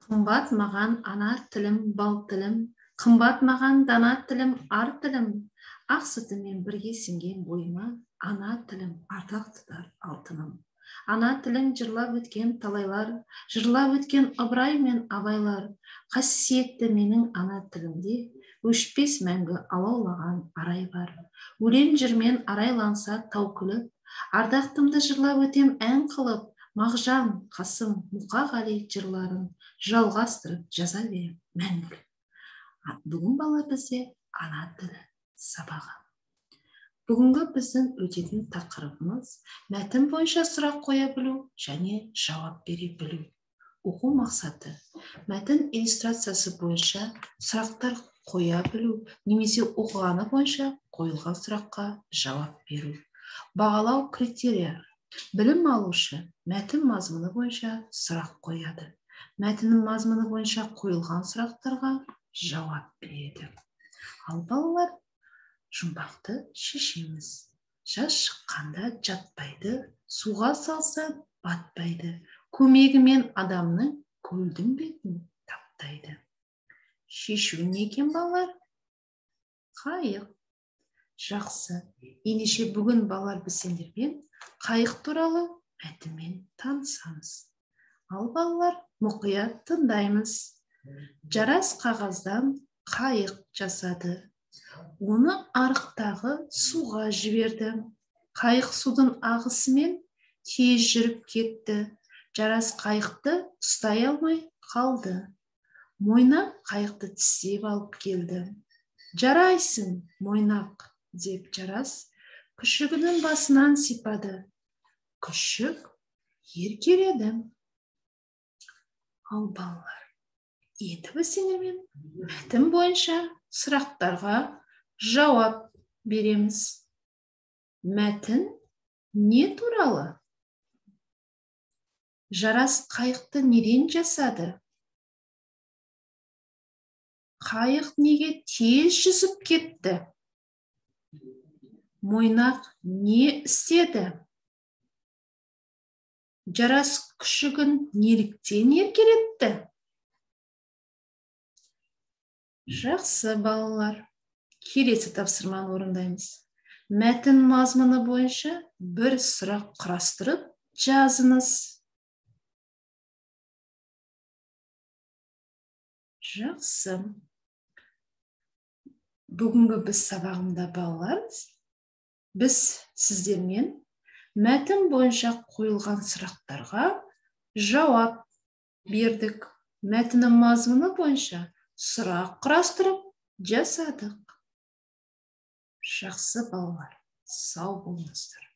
Қымбат маған ана тілім, бал тілім, қымбат маған дана тілім, ар тілім. Ақ сүтімен бірге сіңген бойыма, ана тілім ардақ тұтар алтыным. Ана тілім жырлап өткен талайлар, жырлап өткен Ыбырай мен Абайлар. Қасиетті менің ана тілімде, өшпес мәңгі алаулаған арай бар. Өлең жырмен арайланса тау күліп, ардақтымды жырлап өтем ән қылып, Мағжан, Қасым, Мұқағали жырларын жалғастырып жаза берем мәңгілік. Бүгін бала бізде ана тілі сабағы. Бүгінгі біздің өтетін тақырыбымыз мәтін бойынша сұрақ қоя білу және жауап бере білу. Оқу мақсаты мәтін иллюстрациясы бойынша сұрақтар қоя білу немесе оқығаны бойынша қойылған сұраққа жауап беру. Бағалау критериялары: білім алушы мәтін мазмұны бойынша сұрақ қояды. Мәтіннің мазмұны бойынша қойылған сұрақтарға жауап береді. Ал балалар, жұмбақты шешеміз. Жаз шыққанда жатпайды, суға салса батпайды. Көмегімен адамның көлдің бетін таптайды. Шешу не екен балалар? Қайық. Жақсы. Ендеше бүгін балалар біз сендермен қайық туралы мәтінмен танысамыз. Ал балалар, мұқият тыңдаймыз. Жарас қағаздан қайық жасады. Оны арықтағы суға жіберді. Қайық судың ағысымен тез жүріп кетті. Жарас қайықты ұстай алмай қалды. Мойнақ қайықты тістеп алып келді. Жарайсың, Мойнақ, деп Жарас күшігінің басынан сипады. Күшік еркеледі. Ал балалар, енді біз сендермен мәтін бойынша сұрақтарға жауап береміз. Мәтін не туралы? Жарас қайықты неден жасады? Қайық неге тез жүзіп кетті? Мойнақ не істеді? Жарас күшігін неліктен еркелетті? Жақсы балалар, келесі тапсырманы орындаймыз. Мәтін мазмұны бойынша бір сұрақ құрастырып жазыңыз. Жақсы. Бүгінгі біз сабағында балалар, біз сіздермен мәтін бойынша қойылған сұрақтарға жауап бердік. Мәтіннің мазмұны бойынша сұрақ құрастырып жасадық. Жақсы балалар, сау болыңыздар.